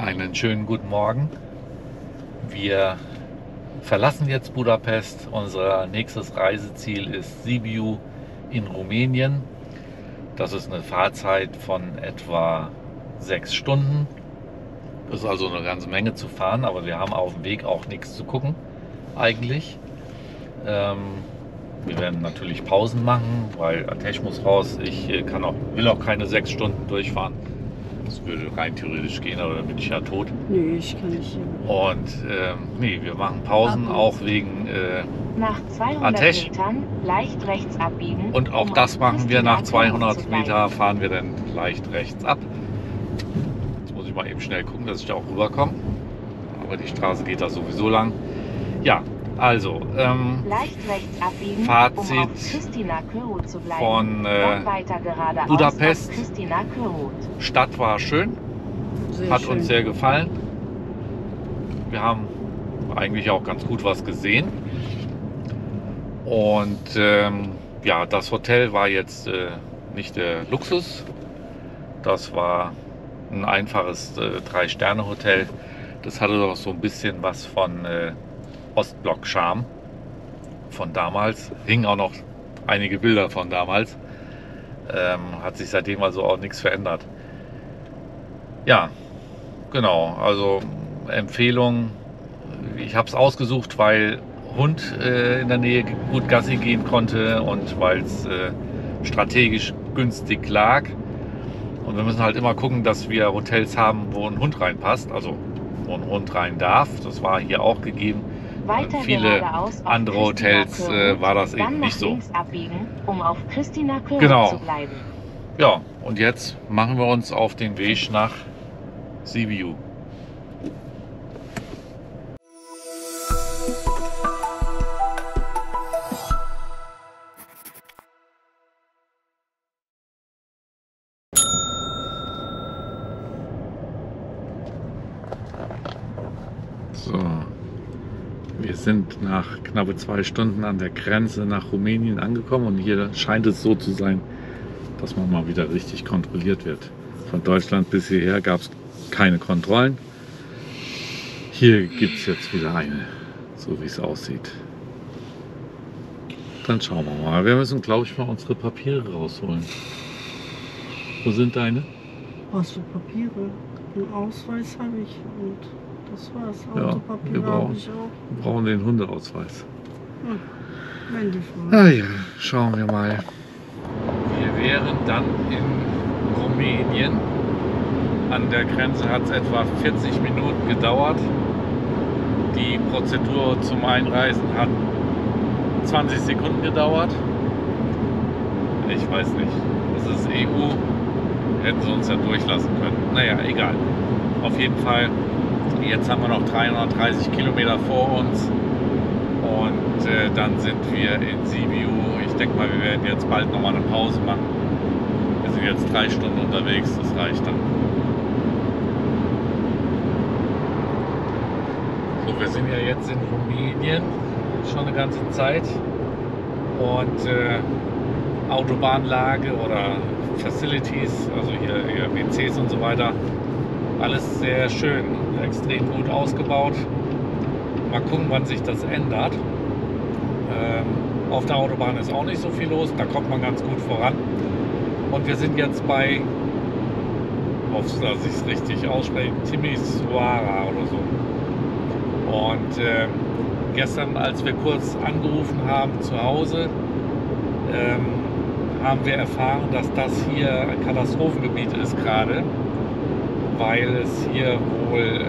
Einen schönen guten Morgen. Wir verlassen jetzt Budapest. Unser nächstes Reiseziel ist Sibiu in Rumänien. Das ist eine Fahrzeit von etwa 6 Stunden. Das ist also eine ganze Menge zu fahren, aber wir haben auf dem Weg auch nichts zu gucken eigentlich. Wir werden natürlich Pausen machen, weil Ateş muss raus. Ich will auch keine 6 Stunden durchfahren. Das würde rein theoretisch gehen, aber dann bin ich ja tot. Nee, ich kann nicht. Und nee, wir machen Pausen, auch wegen nach 200 Ateş. Metern leicht rechts abbiegen. Und auch das machen wir nach 200 Meter, fahren wir dann leicht rechts ab. Jetzt muss ich mal eben schnell gucken, dass ich da auch rüberkomme. Aber die Straße geht da sowieso lang. Ja, also leicht rechts abbiegen, Fazit um auf Christina Körút zu bleiben. von Dann weiter geradeaus Budapest. auf Christina Körút. Stadt war schön, Sehr hat schön. uns sehr gefallen. Wir haben eigentlich auch ganz gut was gesehen. Und ja, das Hotel war jetzt nicht der Luxus. Das war ein einfaches 3-Sterne-Hotel. Das hatte doch so ein bisschen was von Ostblock-Charme von damals. Hingen auch noch einige Bilder von damals. Hat sich seitdem also auch nichts verändert. Ja, genau. Also Empfehlung. Ich habe es ausgesucht, weil Hund in der Nähe gut Gassi gehen konnte und weil es strategisch günstig lag. Und wir müssen halt immer gucken, dass wir Hotels haben, wo ein Hund reinpasst, also wo ein Hund rein darf. Das war hier auch gegeben. Weiter Viele geradeaus auf andere Christina Hotels Körút, war das dann eben nach nicht so. links abbiegen, um auf Christina Körút Genau. zu bleiben. Ja, und jetzt machen wir uns auf den Weg nach Sibiu. So, wir sind nach knappe 2 Stunden an der Grenze nach Rumänien angekommen und hier scheint es so zu sein, dass man mal wieder richtig kontrolliert wird. Von Deutschland bis hierher gab es keine Kontrollen. Hier gibt es jetzt wieder eine, so wie es aussieht. Dann schauen wir mal. Wir müssen, glaube ich, mal unsere Papiere rausholen. Wo sind deine? Was für Papiere? Einen Ausweis habe ich und das war's. Ja, Autopapiere wir habe ich auch. Wir brauchen den Hundeausweis. Wenn die Frau. Ah ja, schauen wir mal. Wir wären dann in Rumänien. An der Grenze hat es etwa 40 Minuten gedauert. Die Prozedur zum Einreisen hat 20 Sekunden gedauert. Ich weiß nicht. Das ist EU. Hätten sie uns ja durchlassen können. Naja, egal. Auf jeden Fall, jetzt haben wir noch 330 Kilometer vor uns. Und dann sind wir in Sibiu. Ich denke mal, wir werden jetzt bald nochmal eine Pause machen. Wir sind jetzt 3 Stunden unterwegs, das reicht dann. So, wir sind ja jetzt in Rumänien schon eine ganze Zeit. Und Autobahnlage oder Facilities, also hier WCs und so weiter, alles sehr schön, extrem gut ausgebaut. Mal gucken, wann sich das ändert. Auf der Autobahn ist auch nicht so viel los, da kommt man ganz gut voran. Und wir sind jetzt bei, dass ich es richtig ausspreche, Timișoara oder so. Und gestern, als wir kurz angerufen haben zu Hause, haben wir erfahren, dass das hier ein Katastrophengebiet ist gerade, weil es hier wohl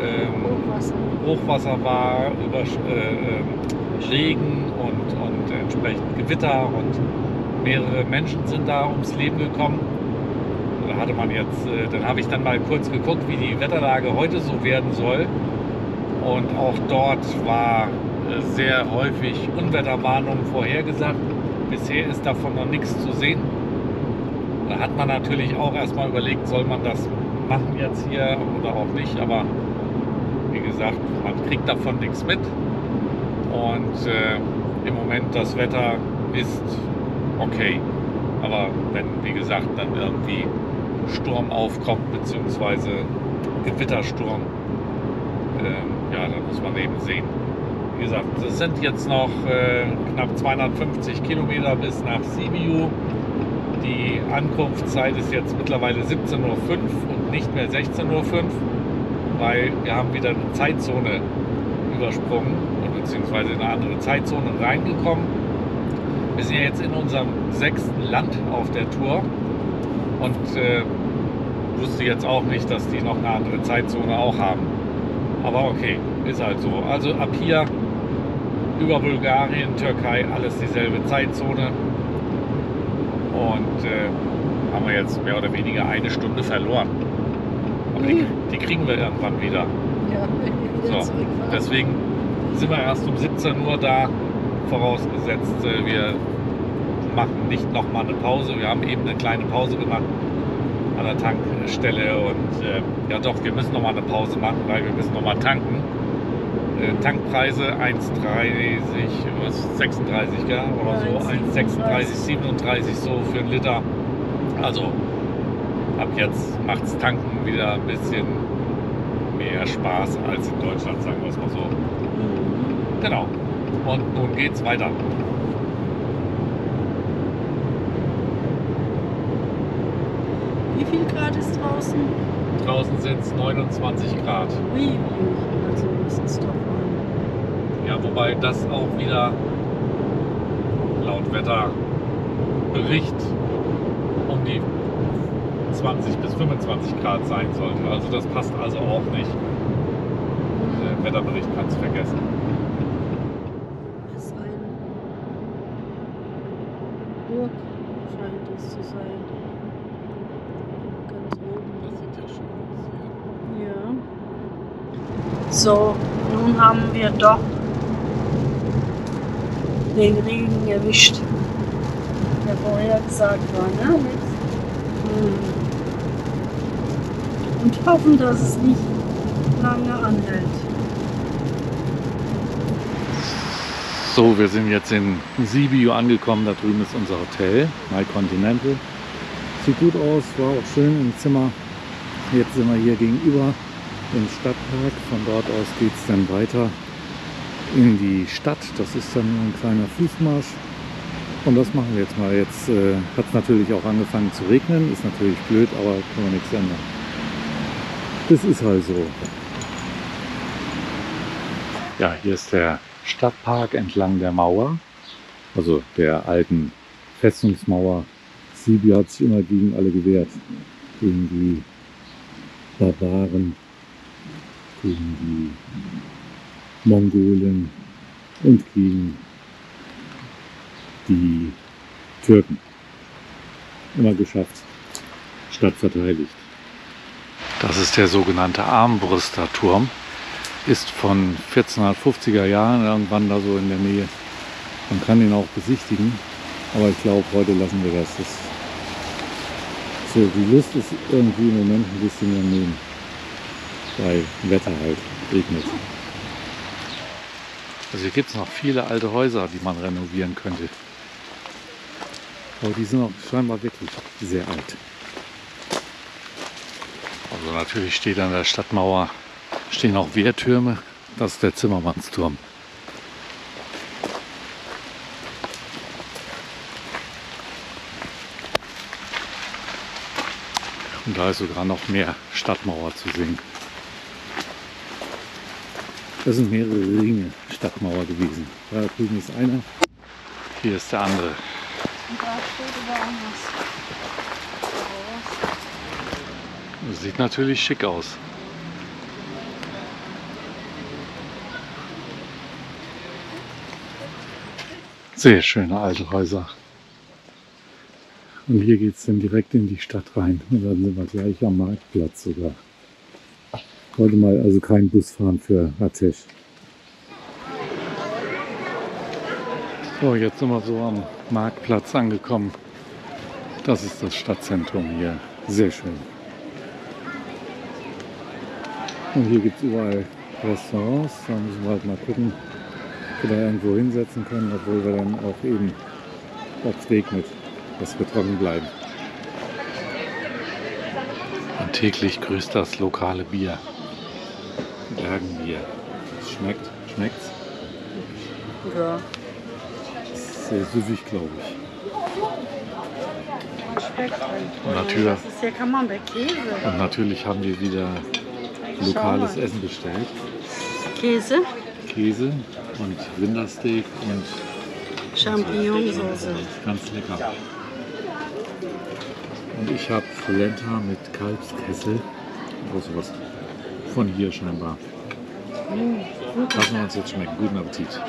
Hochwasser war, Regen und entsprechend Gewitter und mehrere Menschen sind da ums Leben gekommen. Da hatte man jetzt, dann habe ich dann mal kurz geguckt, wie die Wetterlage heute so werden soll. Und auch dort war sehr häufig Unwetterwarnung vorhergesagt. Bisher ist davon noch nichts zu sehen. Da hat man natürlich auch erstmal überlegt, soll man das machen jetzt hier oder auch nicht. Aber wie gesagt, man kriegt davon nichts mit. Und im Moment das Wetter ist okay. Aber wenn, wie gesagt, dann irgendwie Sturm aufkommt, beziehungsweise Gewittersturm. Ja, da muss man eben sehen. Wie gesagt, es sind jetzt noch knapp 250 Kilometer bis nach Sibiu. Die Ankunftszeit ist jetzt mittlerweile 17:05 Uhr und nicht mehr 16:05 Uhr, weil wir haben wieder eine Zeitzone übersprungen, beziehungsweise in eine andere Zeitzone reingekommen. Wir sind ja jetzt in unserem 6. Land auf der Tour und wusste jetzt auch nicht, dass die noch eine andere Zeitzone auch haben. Aber okay, ist halt so. Also ab hier über Bulgarien, Türkei, alles dieselbe Zeitzone. Und haben wir jetzt mehr oder weniger eine Stunde verloren. Aber die kriegen wir irgendwann wieder. Ja, So, deswegen sind wir erst um 17 Uhr da, vorausgesetzt wir machen nicht nochmal eine Pause. Wir haben eben eine kleine Pause gemacht an der Tankstelle und ja doch, wir müssen nochmal eine Pause machen, weil wir müssen nochmal tanken. Tankpreise 1,36, 36 ja, oder so, 1,36, 37 so für einen Liter. Also ab jetzt macht es Tanken wieder ein bisschen mehr Spaß als in Deutschland, sagen wir es mal so. Genau. Und nun geht's weiter. Wie viel Grad ist draußen? Draußen sind es 29 Grad. Ui, also das ist doch mal. Ja, wobei das auch wieder laut Wetterbericht um die 20 bis 25 Grad sein sollte. Also das passt also auch nicht. Der Wetterbericht kann es vergessen. Das ist ein Burg, scheint es zu sein. Ganz oben. Das sieht ja schön aus. Ja. So, nun haben wir doch den Regen erwischt, der vorher gesagt war, ne? Und hoffen, dass es nicht lange anhält. So, wir sind jetzt in Sibiu angekommen. Da drüben ist unser Hotel, My Continental. Sieht gut aus, war auch schön im Zimmer. Jetzt sind wir hier gegenüber im Stadtpark. Von dort aus geht es dann weiter in die Stadt. Das ist dann nur ein kleiner Fußmarsch. Und das machen wir jetzt mal. Jetzt hat es natürlich auch angefangen zu regnen. Ist natürlich blöd, aber kann man nichts ändern. Das ist halt so. Ja, hier ist der Stadtpark entlang der Mauer. Also der alten Festungsmauer. Sibiu hat sich immer gegen alle gewehrt. Gegen die Barbaren, gegen die Mongolen und gegen die Türken. Immer geschafft, Stadt verteidigt. Das ist der sogenannte Armbrüster-Turm. Ist von 1450er Jahren irgendwann da so in der Nähe. Man kann ihn auch besichtigen, aber ich glaube, heute lassen wir das. So, die Lust ist irgendwie im Moment ein bisschen am Nehmen. Weil Wetter halt regnet. Also hier gibt es noch viele alte Häuser, die man renovieren könnte. Aber die sind auch scheinbar wirklich sehr alt. Also natürlich steht an der Stadtmauer stehen auch Wehrtürme. Das ist der Zimmermannsturm. Und da ist sogar noch mehr Stadtmauer zu sehen. Das sind mehrere Ringe Stadtmauer gewesen. Da drüben ist einer. Hier ist der andere. Und da steht woanders. Das sieht natürlich schick aus. Sehr schöne alte Häuser. Und hier geht es dann direkt in die Stadt rein. Und dann sind wir gleich am Marktplatz sogar. Heute mal also kein Bus fahren für Ateş. So, jetzt sind wir so am Marktplatz angekommen. Das ist das Stadtzentrum hier. Sehr schön. Und hier gibt es überall Restaurants. Da müssen wir halt mal gucken, ob wir da irgendwo hinsetzen können, obwohl wir dann auch eben, ob es regnet, dass wir trocken bleiben. Und Und täglich grüßt das lokale Bier. Bergenbier. Es schmeckt. Schmeckt's? Ja. Sehr süffig, glaube ich. Schmeckt halt. Und natürlich, Das ist ja Camembert-Käse. und natürlich haben wir wieder lokales Essen bestellt. Käse, Käse und Rindersteak und Champignonsauce. ganz lecker. Und ich habe Polenta mit Kalbskessel. Oder sowas. Von hier scheinbar. Lassen wir uns jetzt schmecken. Guten Appetit.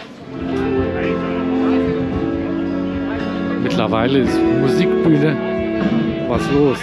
Mittlerweile ist Musikbühne. Was los?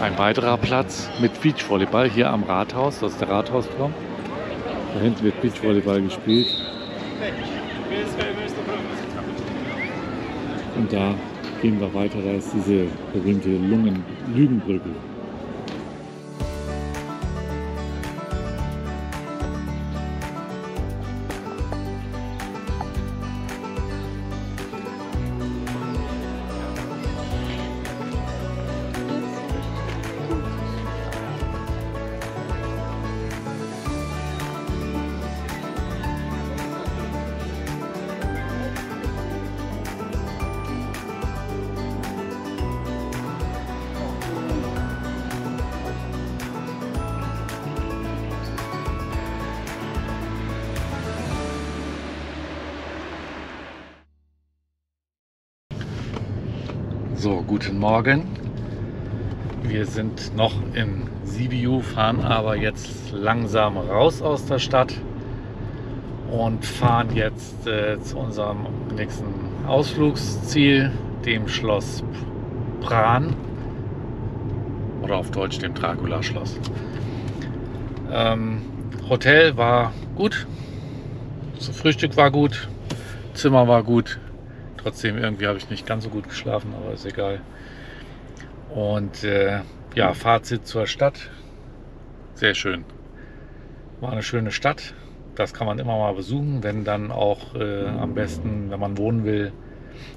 Ein weiterer Platz mit Beachvolleyball hier am Rathaus, das ist der Rathausturm. Da hinten wird Beachvolleyball gespielt. Und da gehen wir weiter, da ist diese berühmte Lügenbrücke. So, guten Morgen. Wir sind noch in Sibiu, fahren aber jetzt langsam raus aus der Stadt und fahren jetzt zu unserem nächsten Ausflugsziel, dem Schloss Bran oder auf Deutsch dem Dracula-Schloss. Hotel war gut, das Frühstück war gut, Zimmer war gut. Trotzdem irgendwie habe ich nicht ganz so gut geschlafen, aber ist egal. Und ja, Fazit zur Stadt. Sehr schön. War eine schöne Stadt. Das kann man immer mal besuchen, wenn dann auch am besten, wenn man wohnen will,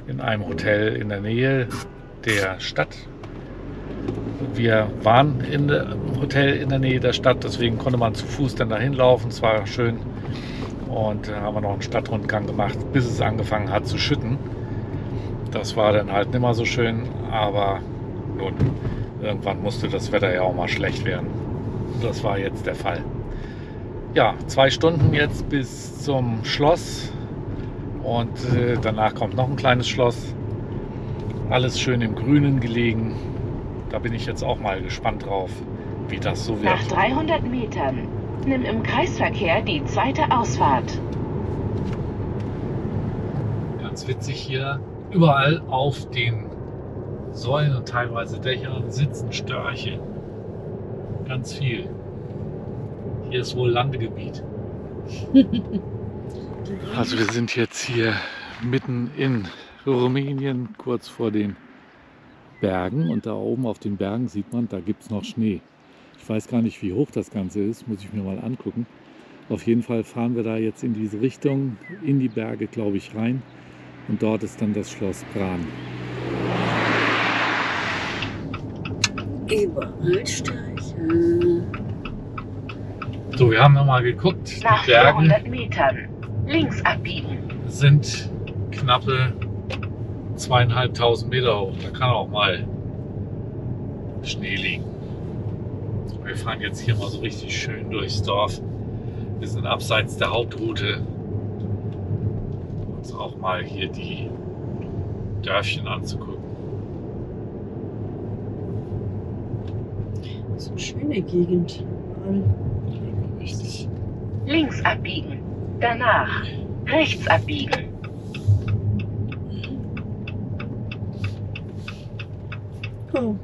in einem Hotel in der Nähe der Stadt. Wir waren in einem Hotel in der Nähe der Stadt, deswegen konnte man zu Fuß dann dahin laufen. Es war schön. Und haben wir noch einen Stadtrundgang gemacht, bis es angefangen hat zu schütten. Das war dann halt nicht mehr so schön, aber nun, irgendwann musste das Wetter ja auch mal schlecht werden. Das war jetzt der Fall. Ja, 2 Stunden jetzt bis zum Schloss und danach kommt noch ein kleines Schloss. Alles schön im Grünen gelegen. Da bin ich jetzt auch mal gespannt drauf, wie das so wird. Nach 300 Metern nimm im Kreisverkehr die zweite Ausfahrt. Ganz witzig hier. Überall auf den Säulen und teilweise Dächern sitzen Störche. Ganz viel. Hier ist wohl Landegebiet. Also wir sind jetzt hier mitten in Rumänien, kurz vor den Bergen und da oben auf den Bergen sieht man, da gibt es noch Schnee. Ich weiß gar nicht, wie hoch das Ganze ist, muss ich mir mal angucken. Auf jeden Fall fahren wir da jetzt in diese Richtung, in die Berge, glaube ich, rein. Und dort ist dann das Schloss Bran. Überall Streiche. So, wir haben nochmal geguckt. Nach Die Berge 400 Metern links abbiegen. sind knappe 2500 Meter hoch. Da kann auch mal Schnee liegen. Wir fahren jetzt hier mal so richtig schön durchs Dorf. Wir sind abseits der Hauptroute. Uns auch mal hier die Dörfchen anzugucken. Das ist eine schöne Gegend. Richtig. Links abbiegen. Danach rechts abbiegen. Oh,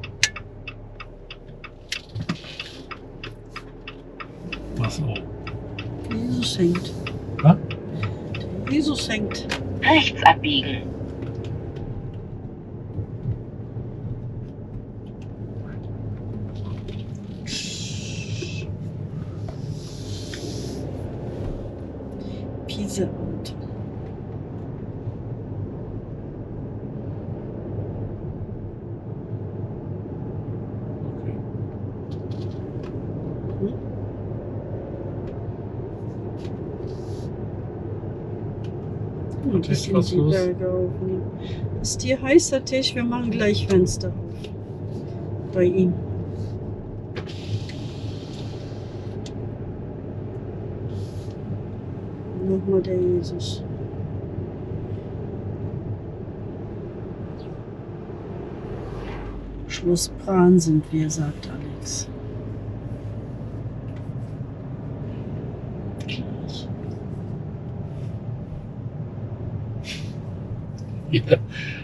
Was so? Jesus hängt. Was? Der Jesus hängt. Rechts abbiegen. Pisa-Auto. Ein bisschen was die los? Berge aufnehmen. Ist dir heißer Tisch? Wir machen gleich Fenster auf. Bei ihm. Nochmal der Jesus. Schloss Bran sind wir, sagt Alex.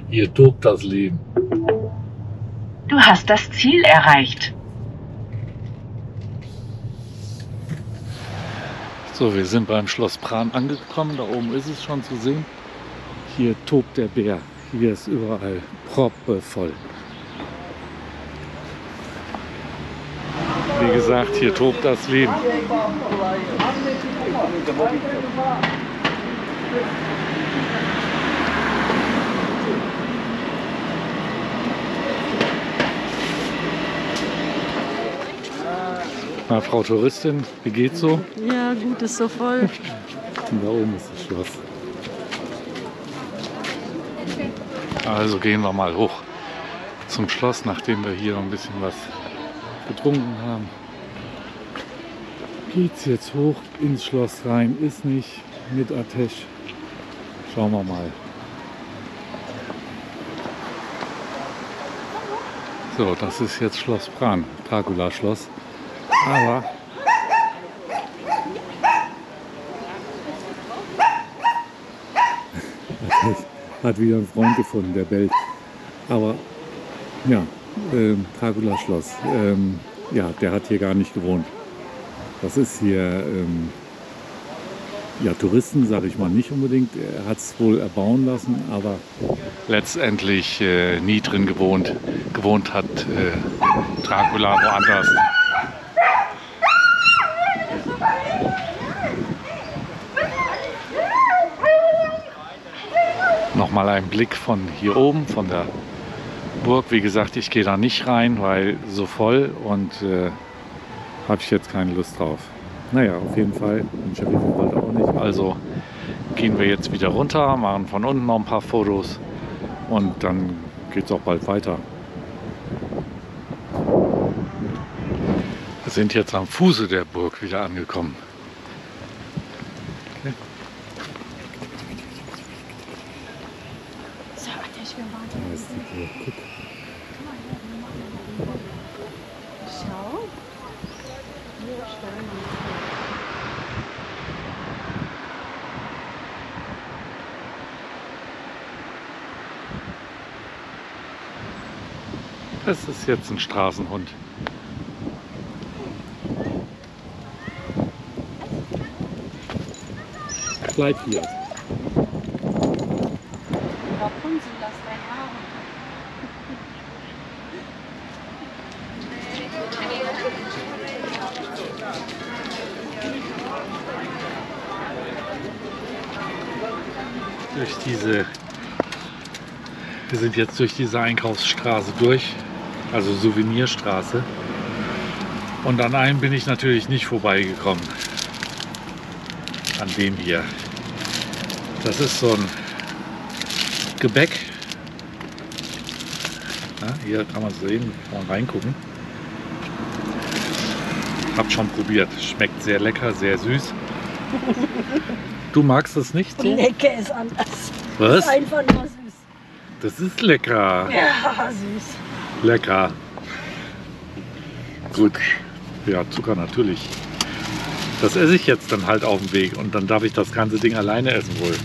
Hier tobt das Leben. Du hast das Ziel erreicht. So, wir sind beim Schloss Bran angekommen. Da oben ist es schon zu sehen. Hier tobt der Bär. Hier ist überall proppevoll. Wie gesagt, hier tobt das Leben. Na, Frau Touristin, wie geht's so? Ja, gut, ist so voll. Und da oben ist das Schloss. Also gehen wir mal hoch zum Schloss, nachdem wir hier ein bisschen was getrunken haben. Geht's jetzt hoch ins Schloss rein? Ist nicht mit Atesh. Schauen wir mal. So, das ist jetzt Schloss Bran, Dracula-Schloss. Aber hat wieder einen Freund gefunden, der bellt. Aber ja, Dracula-Schloss. Ja, der hat hier gar nicht gewohnt. Das ist hier, ja, Touristen, sage ich mal, nicht unbedingt. Er hat es wohl erbauen lassen, aber letztendlich nie drin gewohnt. Gewohnt hat Dracula woanders. Nochmal ein Blick von hier oben, von der Burg. Wie gesagt, ich gehe da nicht rein, weil so voll und habe ich jetzt keine Lust drauf. Naja, auf jeden Fall. Und Sheriff wollte auch nicht. Also gehen wir jetzt wieder runter, machen von unten noch ein paar Fotos und dann geht es auch bald weiter. Wir sind jetzt am Fuße der Burg wieder angekommen. Okay. So, Atesh, wir warten. Da ist die Burg. Guck. Schau. Das ist jetzt ein Straßenhund. Bleib hier. Rapunzel, lass dein Haar. Wir sind jetzt durch diese Einkaufsstraße durch, also Souvenirstraße. Und an einem bin ich natürlich nicht vorbeigekommen. An dem hier. Das ist so ein Gebäck. Ja, hier kann man es sehen, kann man reingucken. Hab schon probiert. Schmeckt sehr lecker, sehr süß. Du magst es nicht so? Lecker ist anders. Was? Ist einfach nur süß. Das ist lecker. Ja, süß. Lecker. Gut. Ja, Zucker natürlich. Das esse ich jetzt dann halt auf dem Weg und dann darf ich das ganze Ding alleine essen wohl. Was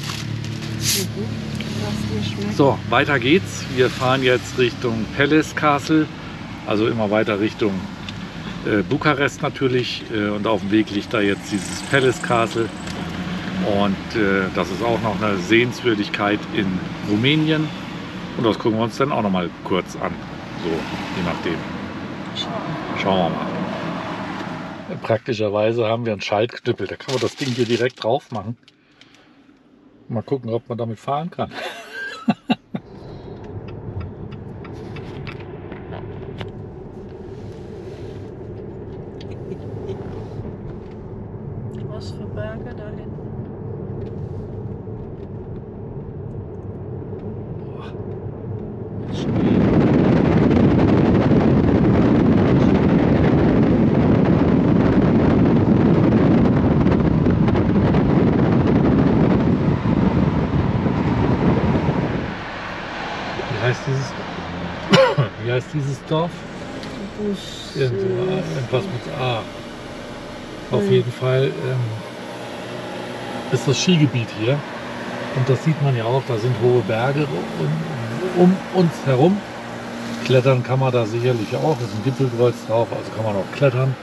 dir schmeckt. So, weiter geht's. Wir fahren jetzt Richtung Palace Castle, also immer weiter Richtung Bukarest natürlich. Und auf dem Weg liegt da jetzt dieses Palace Castle. Und das ist auch noch eine Sehenswürdigkeit in Rumänien. Und das gucken wir uns dann auch noch mal kurz an. So, je nachdem. Schauen wir mal. Praktischerweise haben wir einen Schaltknüppel. Da kann man das Ding hier direkt drauf machen. Mal gucken, ob man damit fahren kann. Was für Berge da hinten? Wie heißt dieses Dorf? Irgendwas mit A. Auf jeden Fall ist das Skigebiet hier. Und das sieht man ja auch, da sind hohe Berge um uns herum. Klettern kann man da sicherlich auch, ist ein Gipfelkreuz drauf, also kann man auch klettern.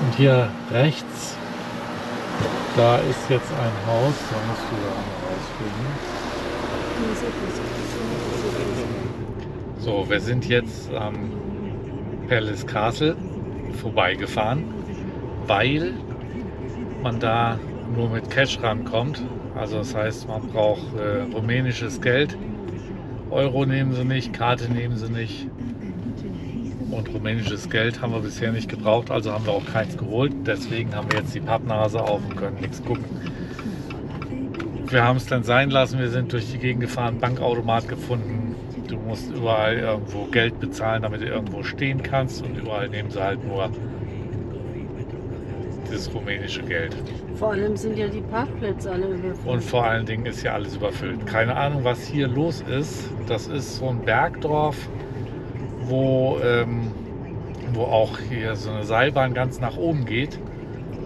Und hier rechts, da ist jetzt ein Haus, da musst du da einmal rausfinden. So, wir sind jetzt am Palace Castle vorbeigefahren, weil man da nur mit Cash rankommt. Also das heißt, man braucht rumänisches Geld. Euro nehmen sie nicht, Karte nehmen sie nicht. Und rumänisches Geld haben wir bisher nicht gebraucht, also haben wir auch keins geholt. Deswegen haben wir jetzt die Pappnase auf und können nichts gucken. Wir haben es dann sein lassen, wir sind durch die Gegend gefahren, Bankautomat gefunden. Du musst überall irgendwo Geld bezahlen, damit du irgendwo stehen kannst. Und überall nehmen sie halt nur dieses rumänische Geld. Vor allem sind ja die Parkplätze alle überfüllt. Und vor allen Dingen ist hier alles überfüllt. Keine Ahnung, was hier los ist. Das ist so ein Bergdorf, wo auch hier so eine Seilbahn ganz nach oben geht,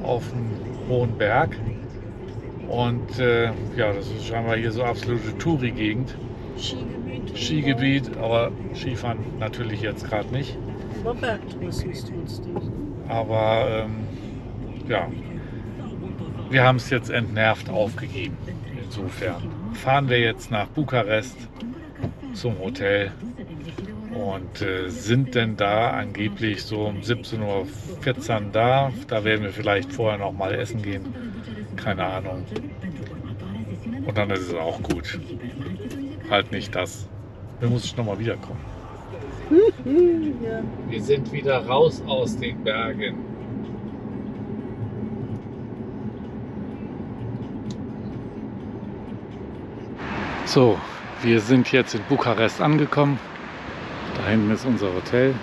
auf einen hohen Berg. Und ja, das ist scheinbar hier so absolute Touri-Gegend. Skigebiet, aber Skifahren natürlich jetzt gerade nicht. Aber Bergtourismus trotzdem. Aber ja, wir haben es jetzt entnervt aufgegeben. Insofern fahren wir jetzt nach Bukarest zum Hotel und sind denn da angeblich so um 17:14 Uhr da. Da werden wir vielleicht vorher noch mal essen gehen. Keine Ahnung. Und dann ist es auch gut. Halt nicht das. Wir müssen noch mal wiederkommen. Ja. Wir sind wieder raus aus den Bergen. So, wir sind jetzt in Bukarest angekommen. Da hinten ist unser Hotel.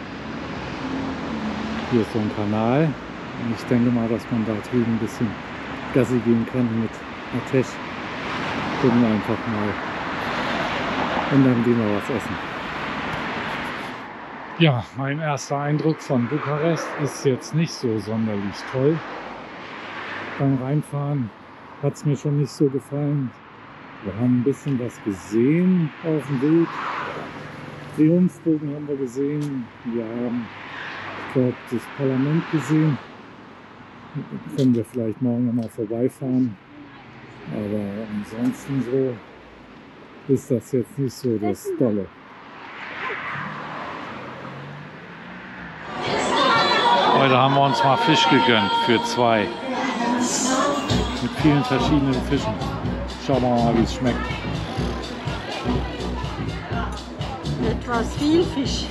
Hier ist so ein Kanal. Und ich denke mal, dass man da drüben ein bisschen Gassi gehen kann mit Ateş. Gucken wir einfach mal. Und dann gehen wir was essen. Ja, mein erster Eindruck von Bukarest ist jetzt nicht so sonderlich toll. Beim Reinfahren hat es mir schon nicht so gefallen. Wir haben ein bisschen was gesehen auf dem Weg. Triumphbogen haben wir gesehen. Wir haben, ich glaube, das Parlament gesehen. Da können wir vielleicht morgen noch mal vorbeifahren. Aber ansonsten so ist das jetzt nicht so das Dolle. Heute haben wir uns mal Fisch gegönnt für 2. Mit vielen verschiedenen Fischen. schauen wir mal, wie es schmeckt. Etwas viel Fisch.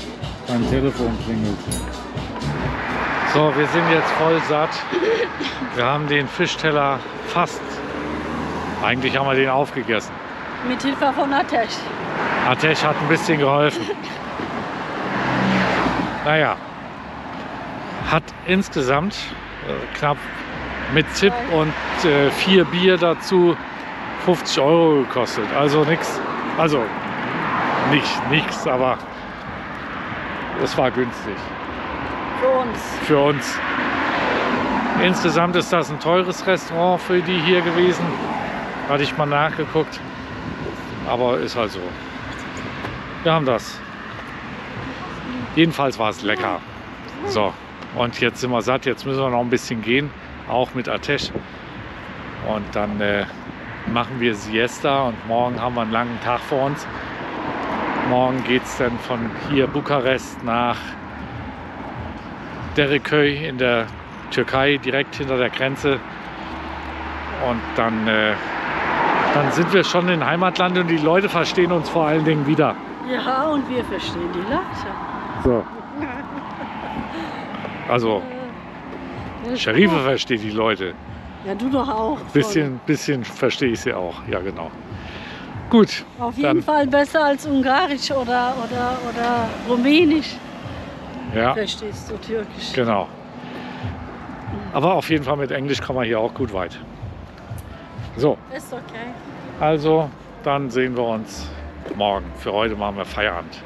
Mein Telefon klingelt. So, wir sind jetzt voll satt. Wir haben den Fischteller fast. Eigentlich haben wir den aufgegessen. Mit Hilfe von Atesh. Atesh hat ein bisschen geholfen. Naja, hat insgesamt knapp mit Tipp und 4 Bier dazu 50 € gekostet. Also nichts, also nichts, aber es war günstig. Für uns. Für uns. Insgesamt ist das ein teures Restaurant für die hier gewesen. Hatte ich mal nachgeguckt. Aber ist halt so. Wir haben das. Jedenfalls war es lecker. So, und jetzt sind wir satt. Jetzt müssen wir noch ein bisschen gehen. Auch mit Atesh. Und dann machen wir Siesta. Und morgen haben wir einen langen Tag vor uns. Morgen geht es dann von hier Bukarest nach Dereköy in der Türkei, direkt hinter der Grenze. Und dann sind wir schon in Heimatland und die Leute verstehen uns vor allen Dingen wieder. Ja, und wir verstehen die Leute. So. Also, Sharife versteht die Leute. Ja, du doch auch. Bisschen verstehe ich sie auch. Ja, genau. Gut. Auf jeden Fall besser als Ungarisch oder Rumänisch. Ja, Verstehst du Türkisch? genau. Aber auf jeden Fall mit Englisch kommen wir hier auch gut weit. So, Ist okay. also dann sehen wir uns morgen. Für heute machen wir Feierabend.